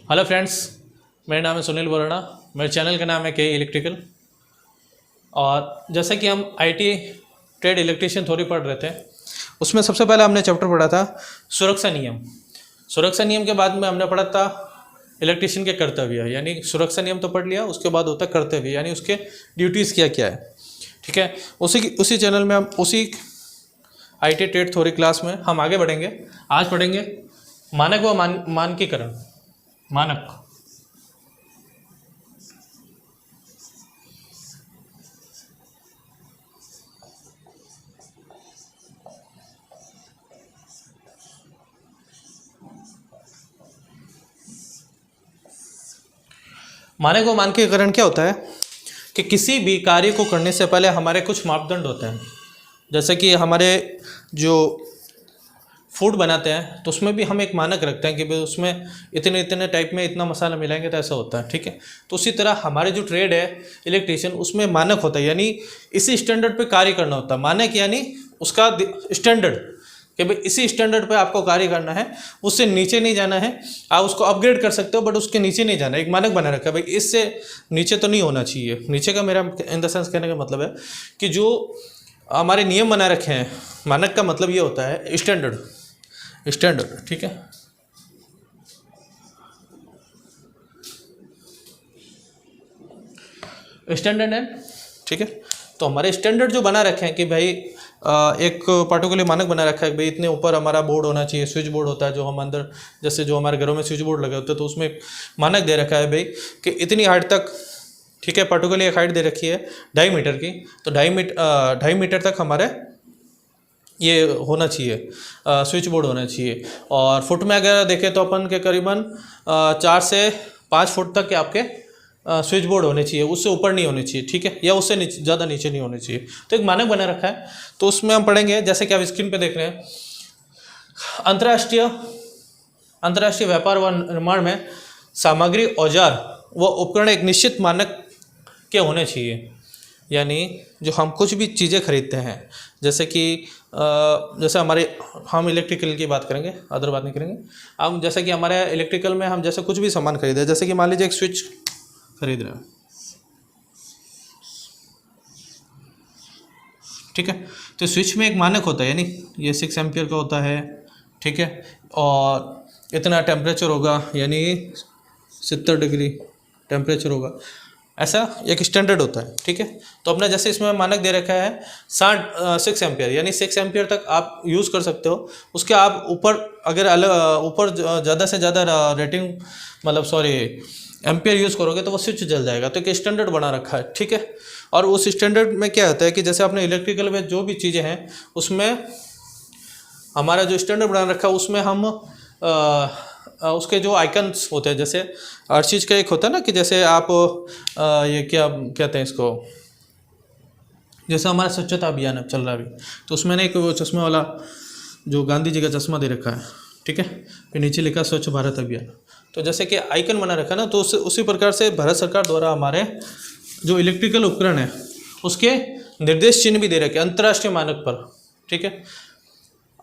Hello friends, मेरा नाम है सुनील बोराना। मेरे चैनल का नाम है के इलेक्ट्रिकल। और जैसा कि हम आईटी ट्रेड इलेक्ट्रिशियन थ्योरी पढ़ रहे थे, उसमें सबसे पहले हमने चैप्टर पढ़ा था सुरक्षा नियम। सुरक्षा नियम के बाद में हमने पढ़ा था इलेक्ट्रिशियन के कर्तव्य, यानी सुरक्षा नियम तो पढ़ लिया, उसके बाद होता है कर्तव्य, यानी उसके ड्यूटीज़ क्या क्या है। ठीक है, उसी चैनल में हम उसी आईटी ट्रेड थ्योरी क्लास में हम आगे बढ़ेंगे। आज पढ़ेंगे मानक व मानकीकरण। मानक, मानक व मानकीकरण क्या होता है कि किसी भी कार्य को करने से पहले हमारे कुछ मापदंड होते हैं। जैसे कि हमारे जो फूड बनाते हैं तो उसमें भी हम एक मानक रखते हैं कि भाई उसमें इतने इतने टाइप में इतना मसाला मिलाएंगे तो ऐसा होता है। ठीक है, तो उसी तरह हमारे जो ट्रेड है इलेक्ट्रिशियन, उसमें मानक होता है, यानी इसी स्टैंडर्ड पे कार्य करना होता है। मानक यानी उसका स्टैंडर्ड, कि भाई इसी स्टैंडर्ड पे आपको कार्य करना है, उससे नीचे नहीं जाना है। आप उसको अपग्रेड कर सकते हो बट उसके नीचे नहीं जाना है। एक मानक बना रखा है, भाई इससे नीचे तो नहीं होना चाहिए। नीचे का मेरा इन द सेंस कहने का मतलब है कि जो हमारे नियम बना रखे हैं, मानक का मतलब ये होता है स्टैंडर्ड। स्टैंडर्ड, ठीक है। स्टैंडर्ड है, ठीक है। तो हमारे स्टैंडर्ड जो बना रखे हैं कि भाई एक पार्टिकुलर मानक बना रखा है, भाई इतने ऊपर हमारा बोर्ड होना चाहिए। स्विच बोर्ड होता है जो हम अंदर, जैसे जो हमारे घरों में स्विच बोर्ड लगे होते हैं, तो उसमें एक मानक दे रखा है भाई कि इतनी हाइट तक, ठीक है, पार्टिकुलर एक हाइट दे रखी है 2.5 मीटर की, तो 2.5 मीटर तक हमारे ये होना चाहिए, स्विच बोर्ड होना चाहिए। और फुट में अगर देखें तो अपन के करीबन 4 से 5 फुट तक के आपके स्विच बोर्ड होने चाहिए, उससे ऊपर नहीं होने चाहिए। ठीक है, या उससे ज़्यादा नीचे नहीं होने चाहिए। तो एक मानक बना रखा है, तो उसमें हम पढ़ेंगे जैसे कि आप स्क्रीन पे देख रहे हैं। अंतर्राष्ट्रीय व्यापार व निर्माण में सामग्री, औजार व उपकरण एक निश्चित मानक के होने चाहिए। यानी जो हम कुछ भी चीज़ें खरीदते हैं, जैसे कि जैसे हम इलेक्ट्रिकल की बात करेंगे, अदर बात नहीं करेंगे। हम जैसे कि हमारे इलेक्ट्रिकल में हम जैसे कुछ भी सामान खरीदे, जैसे कि मान लीजिए एक स्विच खरीद रहे हैं, ठीक है। तो स्विच में एक मानक होता है, यानी ये 6 एम्पियर का होता है, ठीक है। और इतना टेम्परेचर होगा, यानी 70 डिग्री टेम्परेचर होगा, ऐसा एक स्टैंडर्ड होता है। ठीक है, तो अपना जैसे इसमें मानक दे रखा है 6 एम्पियर, यानी 6 एम्पियर तक आप यूज़ कर सकते हो। उसके आप ऊपर अगर ऊपर ज़्यादा से ज़्यादा रेटिंग, मतलब सॉरी, एम्पियर यूज़ करोगे तो वो स्विच जल जाएगा। तो एक स्टैंडर्ड बना रखा है, ठीक है। और उस स्टैंडर्ड में क्या होता है कि जैसे आपने इलेक्ट्रिकल में जो भी चीज़ें हैं, उसमें हमारा जो स्टैंडर्ड बना रखा है उसमें हम उसके जो आइकन्स होते हैं, जैसे हर चीज़ का एक होता है ना, कि जैसे आप ये क्या कहते हैं इसको, जैसे हमारा स्वच्छता अभियान अब चल रहा है अभी, तो उसमें ना एक वो चश्मे वाला जो गांधी जी का चश्मा दे रखा है, ठीक है, फिर नीचे लिखा स्वच्छ भारत अभियान। तो जैसे कि आइकन बना रखा है ना, तो उसी प्रकार से भारत सरकार द्वारा हमारे जो इलेक्ट्रिकल उपकरण है उसके निर्देश चिन्ह भी दे रखे अंतर्राष्ट्रीय मानक पर, ठीक है।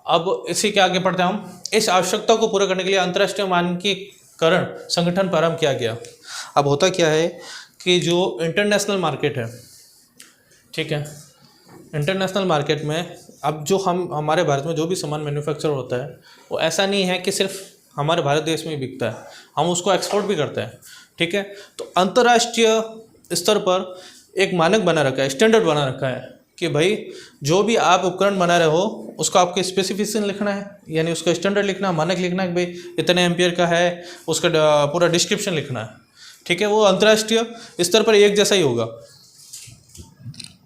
अब इसी के आगे पढ़ते हैं हम। इस आवश्यकता को पूरा करने के लिए अंतर्राष्ट्रीय मानकीकरण संगठन प्रारंभ किया गया। अब होता क्या है कि जो इंटरनेशनल मार्केट है, ठीक है, इंटरनेशनल मार्केट में अब जो हमारे भारत में जो भी सामान मैन्युफैक्चर होता है, वो ऐसा नहीं है कि सिर्फ हमारे भारत देश में ही बिकता है, हम उसको एक्सपोर्ट भी करते हैं। ठीक है, तो अंतर्राष्ट्रीय स्तर पर एक मानक बना रखा है, स्टैंडर्ड बना रखा है कि भाई जो भी आप उपकरण बना रहे हो उसका आपको स्पेसिफिकेशन लिखना है, यानी उसका स्टैंडर्ड लिखना है, मानक लिखना है कि भाई इतने एम्पियर का है, उसका पूरा डिस्क्रिप्शन लिखना है। ठीक है, वो अंतर्राष्ट्रीय स्तर पर एक जैसा ही होगा,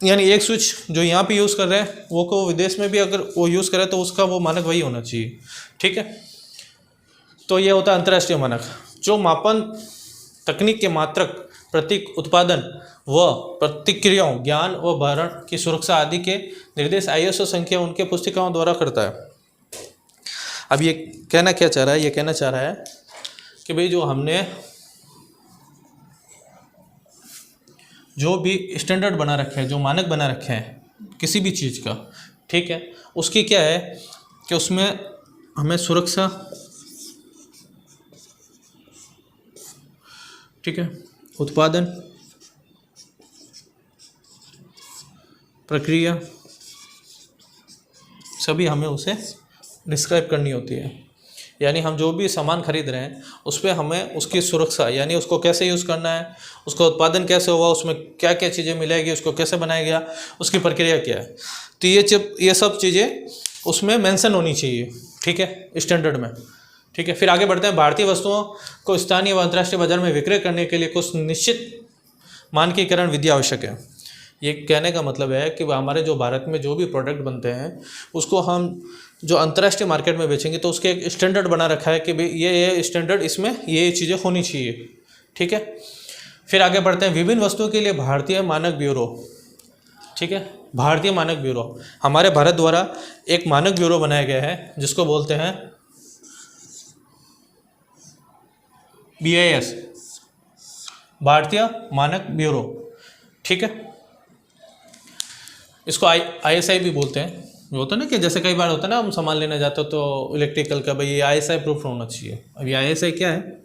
यानी एक स्विच जो यहाँ पे यूज़ कर रहे हैं वो को विदेश में भी अगर वो यूज़ करे तो उसका वो मानक वही होना चाहिए। ठीक है, तो ये होता है अंतर्राष्ट्रीय मानक, जो मापन तकनीक के मात्रक, प्रतीक, उत्पादन व प्रतिक्रियाओं, ज्ञान व भरण की सुरक्षा आदि के निर्देश ISO संख्या उनके पुस्तिकाओं द्वारा करता है। अब ये कहना क्या चाह रहा है, ये कहना चाह रहा है कि भाई जो हमने जो भी स्टैंडर्ड बना रखे हैं, जो मानक बना रखे हैं किसी भी चीज़ का, ठीक है, उसकी क्या है कि उसमें हमें सुरक्षा ठीक है। उत्पादन, प्रक्रिया, सभी हमें उसे डिस्क्राइब करनी होती है। यानी हम जो भी सामान खरीद रहे हैं उस पर हमें उसकी सुरक्षा, यानी उसको कैसे यूज़ करना है, उसका उत्पादन कैसे हुआ, उसमें क्या क्या चीज़ें मिलेगी, उसको कैसे बनाया गया, उसकी प्रक्रिया क्या है, तो ये सब चीज़ें उसमें मेंशन होनी चाहिए, ठीक है, स्टैंडर्ड में। ठीक है, फिर आगे बढ़ते हैं। भारतीय वस्तुओं को स्थानीय व अंतर्राष्ट्रीय बाजार में विक्रय करने के लिए कुछ निश्चित मानकीकरण विधि आवश्यक है। ये कहने का मतलब है कि हमारे जो भारत में जो भी प्रोडक्ट बनते हैं उसको हम जो अंतर्राष्ट्रीय मार्केट में बेचेंगे तो उसके एक स्टैंडर्ड बना रखा है कि भाई ये स्टैंडर्ड, इसमें ये चीज़ें होनी चाहिए। ठीक है, फिर आगे बढ़ते हैं। विभिन्न वस्तुओं के लिए भारतीय मानक ब्यूरो, ठीक है, भारतीय मानक ब्यूरो, हमारे भारत द्वारा एक मानक ब्यूरो बनाया गया है जिसको बोलते हैं BIS, भारतीय मानक ब्यूरो। ठीक है, इसको ISI भी बोलते हैं। होता है ना कि जैसे कई बार होता है ना, हम सामान लेने जाते हो तो इलेक्ट्रिकल का, भाई ये ISI प्रूफ होना चाहिए। अब ये ISI क्या है?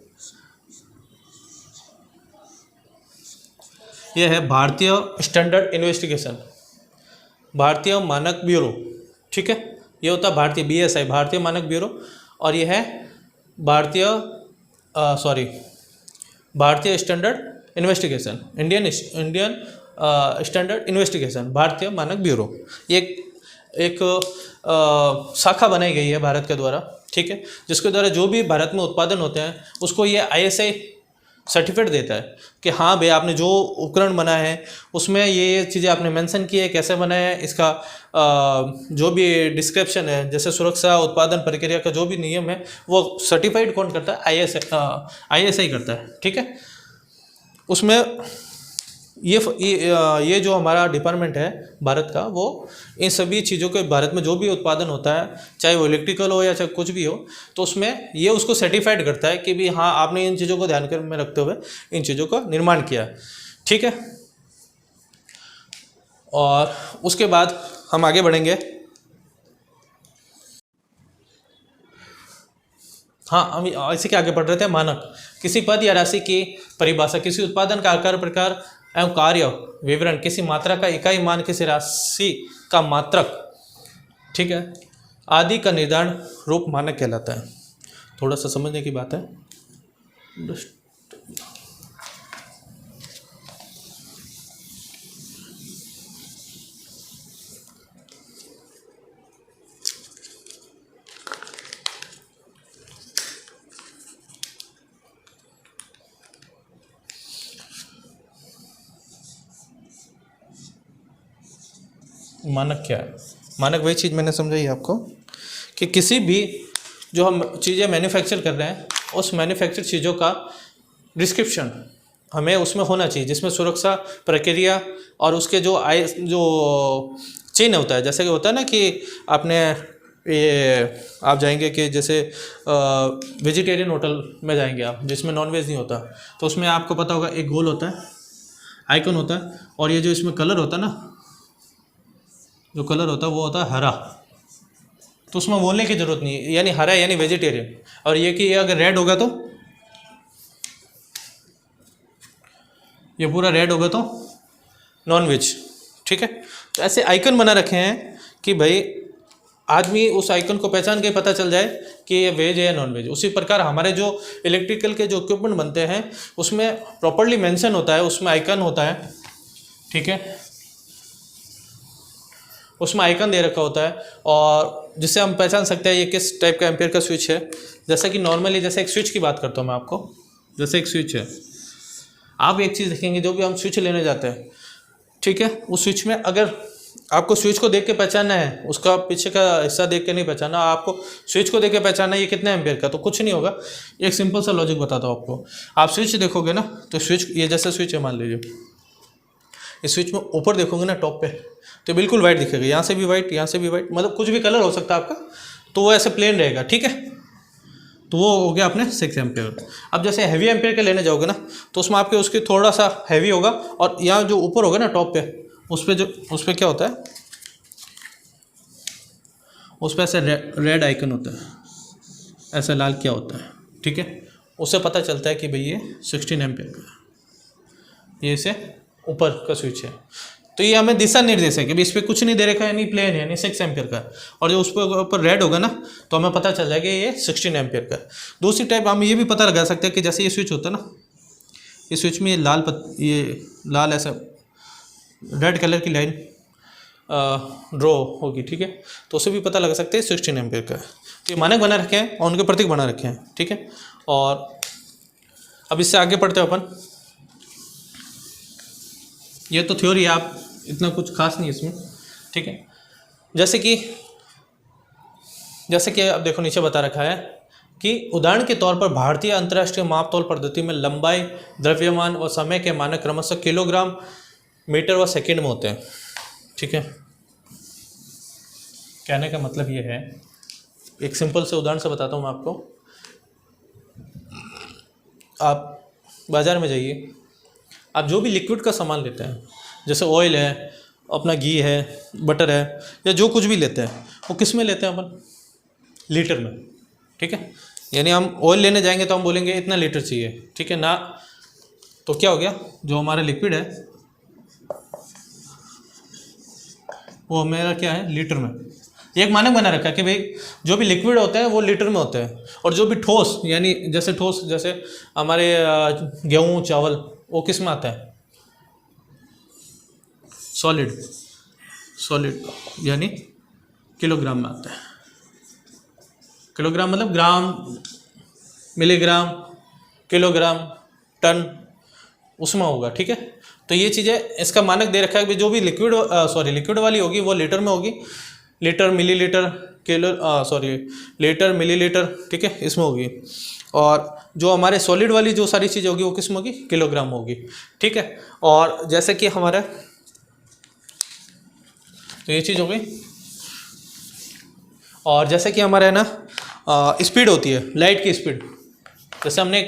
ये है भारतीय स्टैंडर्ड इन्वेस्टिगेशन, भारतीय मानक ब्यूरो। ठीक है, ये होता है भारतीय BSI, भारतीय मानक ब्यूरो, और ये है भारतीय standard investigation, Indian standard investigation, भारतीय मानक ब्यूरो। ये एक शाखा बनाई गई है भारत के द्वारा, ठीक है, जिसके द्वारा जो भी भारत में उत्पादन होते हैं उसको ये ISI सर्टिफिकेट देता है कि हाँ भाई आपने जो उपकरण बनाया है उसमें ये चीज़ें आपने मेंशन की है, कैसे बनाया है, इसका जो भी डिस्क्रिप्शन है, जैसे सुरक्षा, उत्पादन प्रक्रिया का जो भी नियम है वो सर्टिफाइड कौन करता है? ISI करता है। ठीक है, उसमें ये जो हमारा डिपार्टमेंट है भारत का, वो इन सभी चीज़ों के, भारत में जो भी उत्पादन होता है चाहे वो इलेक्ट्रिकल हो या चाहे कुछ भी हो, तो उसमें ये उसको सर्टिफाइड करता है कि भी हाँ आपने इन चीज़ों को ध्यान में रखते हुए इन चीज़ों का निर्माण किया। ठीक है, और उसके बाद हम आगे बढ़ेंगे। हाँ, हम इसी के आगे बढ़ रहे थे। मानक, किसी पद या राशि की परिभाषा, किसी उत्पादन का आकार, प्रकार एवं कार्य विवरण, किसी मात्रा का इकाई मान, किसी राशि का मात्रक, ठीक है, आदि का निर्धारण रूप मानक कहलाता है। थोड़ा सा समझने की बात है। मानक क्या है? मानक वही चीज़ मैंने समझाई आपको कि किसी भी जो हम चीज़ें मैन्युफैक्चर कर रहे हैं उस मैन्युफैक्चर चीज़ों का डिस्क्रिप्शन हमें उसमें होना चाहिए, जिसमें सुरक्षा, प्रक्रिया और उसके जो चेन होता है। जैसे कि होता है ना कि आपने ये आप जाएंगे कि जैसे वेजिटेरियन होटल में जाएंगे आप, जिसमें नॉनवेज नहीं होता, तो उसमें आपको पता होगा एक गोल होता है, आइकन होता है, और ये जो इसमें कलर होता है ना, जो कलर होता है वो होता है हरा, तो उसमें बोलने की ज़रूरत नहीं है, यानी हरा यानी वेजिटेरियन। और ये कि ये अगर रेड होगा तो ये पूरा रेड होगा तो नॉनवेज। ठीक है, तो ऐसे आइकन बना रखे हैं कि भाई आदमी उस आइकन को पहचान के पता चल जाए कि ये वेज है या नॉन वेज। उसी प्रकार हमारे जो इलेक्ट्रिकल के जो इक्विपमेंट बनते हैं उसमें प्रॉपर्ली मेंशन होता है, उसमें आइकन होता है। ठीक है, उसमें आइकन दे रखा होता है और जिससे हम पहचान सकते हैं ये किस टाइप का एम्पियर का स्विच है। जैसा कि नॉर्मली जैसे एक स्विच की बात करता हूँ मैं आपको, जैसे एक स्विच है, आप एक चीज़ देखेंगे, जो भी हम स्विच लेने जाते हैं, ठीक है, उस स्विच में अगर आपको स्विच को देख के पहचानना है, उसका पीछे का हिस्सा देख के नहीं पहचाना, आपको स्विच को देख के पहचानना है ये कितने एम्पियर का, तो कुछ नहीं होगा। एक सिंपल सा लॉजिक बताता हूँ आपको। आप स्विच देखोगे ना, तो स्विच ये जैसा स्विच है मान लीजिए, इस स्विच में ऊपर देखोगे ना टॉप पे, तो बिल्कुल वाइट दिखेगा, यहाँ से भी वाइट, यहाँ से भी वाइट, मतलब कुछ भी कलर हो सकता है आपका, तो वो ऐसे प्लेन रहेगा। ठीक है, तो वो हो गया अपने 6 एम्पियर। अब जैसे हैवी एम्पियर के लेने जाओगे ना, तो उसमें आपके उसके थोड़ा सा हैवी होगा, और यहाँ जो ऊपर होगा ना टॉप पे, उस पर क्या होता है, उस पर ऐसे रेड आइकन होता है, ऐसा लाल क्या होता है। ठीक है, उससे पता चलता है कि भाई ये 16 एम्पियर का है, ये इसे ऊपर का स्विच है। तो ये हमें दिशा निर्देश है कि भाई इस पर कुछ नहीं दे रखा है, यानी प्लेन है, यानी 6 एम्पियर का है। और जो उस पर ऊपर रेड होगा ना तो हमें पता चल जाएगा ये 16 एम्पियर का है। दूसरी टाइप हम ये भी पता लगा सकते हैं कि जैसे ये स्विच होता है ना, इस स्विच में ये लाल ऐसा रेड कलर की लाइन ड्रॉ होगी, ठीक है, तो उसे भी पता लगा सकते हैं 16 एम्पियर का है। तो ये मानक बना रखे हैं और उनके प्रतीक बना रखे हैं, ठीक है। और अब इससे आगे पढ़ते हैं अपन। ये तो थ्योरी है, आप इतना कुछ खास नहीं इसमें, ठीक है। जैसे कि अब देखो नीचे बता रखा है कि उदाहरण के तौर पर भारतीय अंतर्राष्ट्रीय मापतोल पद्धति में लंबाई, द्रव्यमान और समय के मानक क्रमशः किलोग्राम, मीटर व सेकंड में होते हैं, ठीक है। कहने का मतलब ये है, एक सिंपल से उदाहरण से बताता हूँ मैं आपको। आप बाज़ार में जाइए, आप जो भी लिक्विड का सामान लेते हैं, जैसे ऑयल है, अपना घी है, बटर है, या जो कुछ भी लेते हैं, वो किस में लेते हैं अपन? लीटर में, ठीक है। यानी हम ऑयल लेने जाएंगे तो हम बोलेंगे इतना लीटर चाहिए, ठीक है ना। तो क्या हो गया, जो हमारा लिक्विड है वो मेरा क्या है, लीटर में। एक मानक बना रखा है कि भाई जो भी लिक्विड होते हैं वो लीटर में होते हैं, और जो भी ठोस, यानी जैसे हमारे गेहूँ चावल, वो किस में आता है? सॉलिड यानी किलोग्राम में आता है। किलोग्राम मतलब ग्राम, मिलीग्राम, किलोग्राम, टन, उसमें होगा, ठीक है। तो ये चीज़ें इसका मानक दे रखा है कि जो भी लिक्विड वाली होगी वो लीटर में होगी, लीटर, मिलीलीटर, लीटर, मिलीलीटर, ठीक है, इसमें होगी। और जो हमारे सॉलिड वाली जो सारी चीज़ें होगी वो किस में होगी? किलोग्राम होगी, ठीक है। और जैसे कि हमारा, तो ये चीज़ हो गई। और जैसे कि हमारा है ना स्पीड होती है, लाइट की स्पीड। जैसे हमने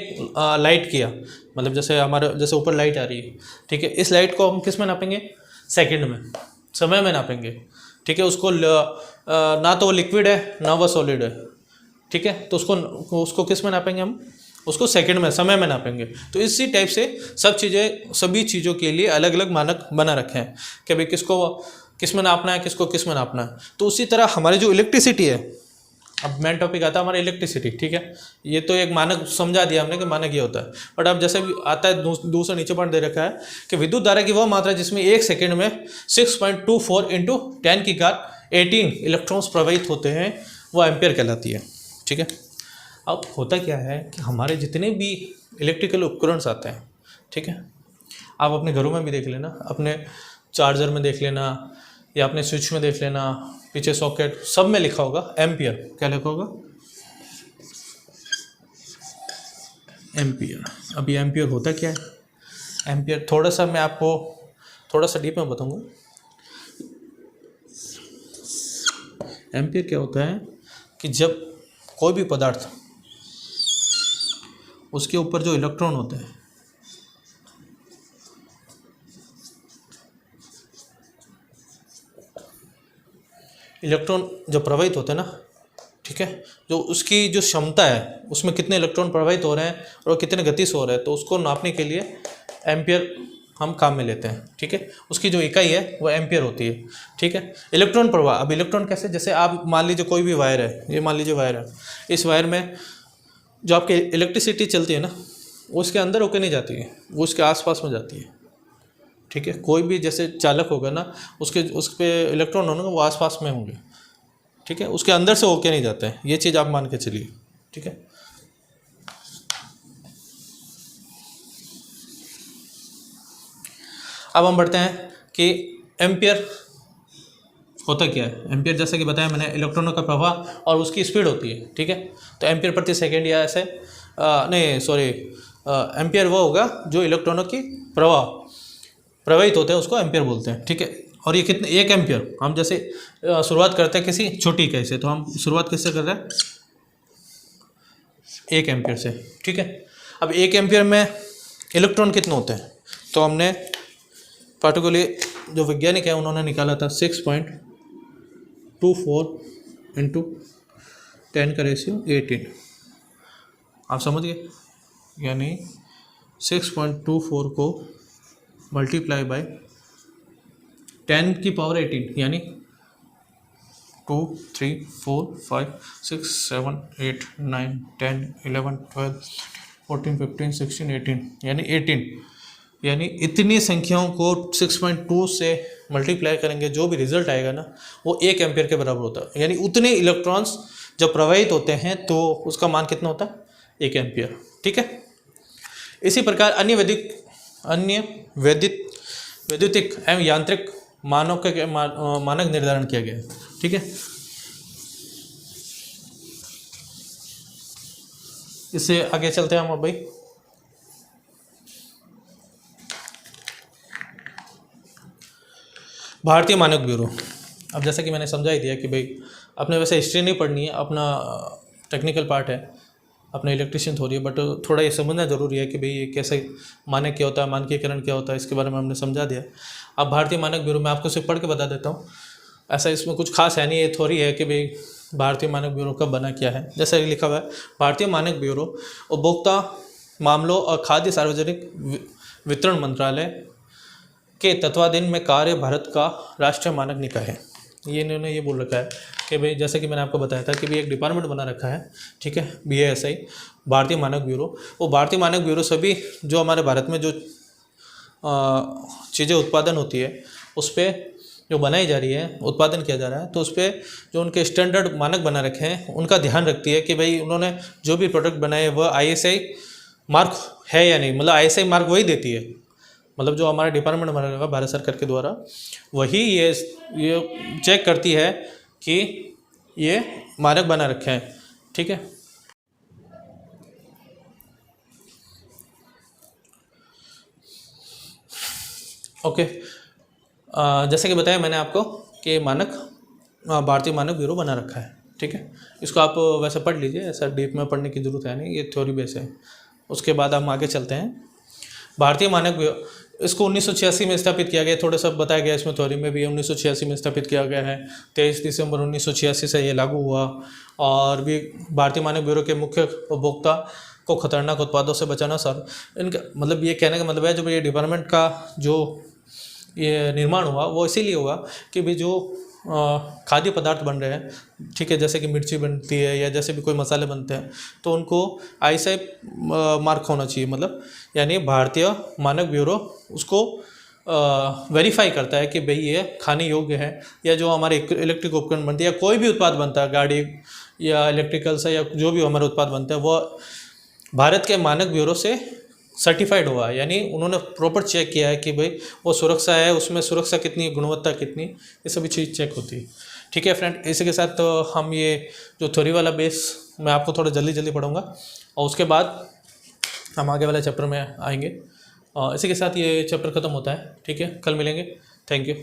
लाइट किया, मतलब जैसे ऊपर लाइट आ रही है, ठीक है, इस लाइट को हम किस में नापेंगे? सेकंड में, समय में नापेंगे, ठीक है। उसको ना तो वो लिक्विड है ना वो सॉलिड है, ठीक है, तो उसको किस में नापेंगे हम? उसको सेकंड में, समय में नापेंगे। तो इसी टाइप से सभी चीज़ों के लिए अलग अलग मानक बना रखे हैं कि भाई किसको किस में नापना है, किसको किस में नापना है। तो उसी तरह हमारी जो इलेक्ट्रिसिटी है, अब मेन टॉपिक आता है हमारा इलेक्ट्रिसिटी, ठीक है। ये तो एक मानक समझा दिया हमने कि मानक ये होता है, बट अब जैसे भी आता है दूसरा नीचे पॉइंट दे रखा है कि विद्युत धारा की वह मात्रा जिसमें एक सेकंड में 6.24 इंटू 10 की घात 18 इलेक्ट्रॉन्स प्रवाहित होते हैं, वो एम्पियर कहलाती है, ठीक है। अब होता क्या है कि हमारे जितने भी इलेक्ट्रिकल उपकरण आते हैं, ठीक है, आप अपने घरों में भी देख लेना, अपने चार्जर में देख लेना या अपने स्विच में देख लेना, पीछे सॉकेट, सब में लिखा होगा एम्पियर। क्या लिखा होगा? एम्पियर। अब ये एम्पियर होता क्या है? एम्पियर थोड़ा सा मैं आपको थोड़ा सा डीप में बताऊंगा। एम्पियर क्या होता है कि जब कोई भी पदार्थ, उसके ऊपर जो इलेक्ट्रॉन होते हैं, इलेक्ट्रॉन जो प्रवाहित होते हैं ना, ठीक है, जो उसकी जो क्षमता है उसमें कितने इलेक्ट्रॉन प्रवाहित हो रहे हैं और कितने गति से हो रहे हैं, तो उसको नापने के लिए एम्पियर हम काम में लेते हैं, ठीक है। उसकी जो इकाई है वो एम्पियर होती है, ठीक है। इलेक्ट्रॉन प्रवाह, अब इलेक्ट्रॉन कैसे, जैसे आप मान लीजिए कोई भी वायर है, ये मान लीजिए वायर है, इस वायर में जो आपकी इलेक्ट्रिसिटी चलती है ना, वो उसके अंदर होकर नहीं जाती है, वो उसके आसपास में जाती है, ठीक है। कोई भी जैसे चालक होगा ना, उस पर इलेक्ट्रॉन होंगे वो आसपास में होंगे, ठीक है, उसके अंदर से होके नहीं जाते हैं, ये चीज़ आप मान के चलिए, ठीक है। अब हम बढ़ते हैं कि एम्पियर होता क्या है। एम्पियर जैसे कि बताया मैंने, इलेक्ट्रॉनों का प्रवाह और उसकी स्पीड होती है, ठीक है। तो एम्पियर प्रति सेकेंड या ऐसे एम्पियर वो होगा जो इलेक्ट्रॉनों की प्रवाहित होते हैं, उसको एम्पियर बोलते हैं, ठीक है। और ये कितने, 1 एम्पियर, हम जैसे शुरुआत करते हैं किसी छोटी इकाई से, तो हम शुरुआत किससे कर रहे हैं? 1 एम्पियर से, ठीक है। अब 1 एम्पियर में इलेक्ट्रॉन कितने होते हैं, तो हमने पार्टिकुलरली जो वैज्ञानिक है उन्होंने निकाला था 6.24 इंटू 10 का रेशियो 18। आप समझ गए? यानी 6.24 को मल्टीप्लाई बाय 10⁻18 यानी 2 3 4 5 6 7 8 9 10 11 12 14 15 16 18 यानी 18 यानी इतनी संख्याओं को 6.2 से मल्टीप्लाई करेंगे, जो भी रिजल्ट आएगा ना वो 1 एम्पियर के बराबर होता है। यानी उतने इलेक्ट्रॉन्स जब प्रवाहित होते हैं तो उसका मान कितना होता है? 1 एम्पियर। ठीक है। इसी प्रकार अन्य वैद्युतिक एवं यांत्रिक मानक निर्धारण किया गया है। ठीक है। इससे आगे चलते हैं हम अब भाई। भारतीय मानक ब्यूरो। अब जैसा कि मैंने समझा ही दिया कि भाई अपने वैसे हिस्ट्री नहीं पढ़नी है, अपना टेक्निकल पार्ट है, अपना इलेक्ट्रिशियन थोड़ी है, बट थोड़ा ये समझना जरूरी है कि भाई ये कैसे मानक क्या होता है, मानकीकरण क्या होता है, इसके बारे में हमने समझा दिया। अब भारतीय मानक ब्यूरो मैं आपको सिर्फ पढ़ के बता देता हूँ, ऐसा इसमें कुछ खास है नहीं, ये थोड़ी है कि भाई भारतीय मानक ब्यूरो कब बना क्या है। जैसा ये लिखा हुआ है, भारतीय मानक ब्यूरो उपभोक्ता मामलों और खाद्य सार्वजनिक वितरण मंत्रालय के तत्वाधीन में कार्य भारत का राष्ट्रीय मानक निकाय है। ये इन्होंने ये बोल रखा है कि भाई जैसे कि मैंने आपको बताया था कि भाई एक डिपार्टमेंट बना रखा है। ठीक है। BASI, भारतीय मानक ब्यूरो। वो भारतीय मानक ब्यूरो सभी जो हमारे भारत में जो चीज़ें उत्पादन होती है उस पर जो बनाई जा रही है, उत्पादन किया जा रहा है, तो उस पर जो उनके स्टैंडर्ड मानक बना रखे हैं उनका ध्यान रखती है कि भाई उन्होंने जो भी प्रोडक्ट बनाए वह ISI मार्क है या नहीं। मतलब ISI मार्क वही देती है, मतलब जो हमारा डिपार्टमेंट बना रखा भारत सरकार के द्वारा, वही ये चेक करती है कि ये मानक बना रखे हैं। ठीक है। ओके। जैसे कि बताया मैंने आपको कि मानक भारतीय मानक ब्यूरो बना रखा है। ठीक है। इसको आप वैसे पढ़ लीजिए, ऐसा डीप में पढ़ने की ज़रूरत है नहीं, ये थ्योरी बेस है। उसके बाद हम आगे चलते हैं। भारतीय मानक ब्यूरो, इसको 1986 में स्थापित किया गया। थोड़ा सा बताया गया इसमें थ्योरी में भी, 1986 में स्थापित किया गया है। 23 दिसंबर 1986 से ये लागू हुआ। और भी भारतीय मानक ब्यूरो के मुख्य उपभोक्ता को खतरनाक उत्पादों से बचाना सर, इनका मतलब ये कहने का मतलब है जब ये डिपार्टमेंट का जो ये निर्माण हुआ वो इसीलिए हुआ कि भी जो खाद्य पदार्थ बन रहे हैं, ठीक है, जैसे कि मिर्ची बनती है या जैसे भी कोई मसाले बनते हैं, तो उनको ISI मार्क होना चाहिए। मतलब यानी भारतीय मानक ब्यूरो उसको वेरीफाई करता है कि भाई ये खाने योग्य है, या जो हमारे इलेक्ट्रिक उपकरण बनते हैं या कोई भी उत्पाद बनता है, गाड़ी या इलेक्ट्रिकल से या जो भी हमारे उत्पाद बनते हैं, वो भारत के मानक ब्यूरो से सर्टिफाइड हुआ है। यानी उन्होंने प्रॉपर चेक किया है कि भाई वो सुरक्षा है, उसमें सुरक्षा कितनी है, गुणवत्ता कितनी, ये सभी चीज़ चेक होती है। ठीक है फ्रेंड, इसी के साथ तो हम ये जो थ्योरी वाला बेस मैं आपको थोड़ा जल्दी पढ़ूंगा और उसके बाद हम आगे वाले चैप्टर में आएंगे। इसी के साथ ये चैप्टर ख़त्म होता है। ठीक है, कल मिलेंगे। Thank you.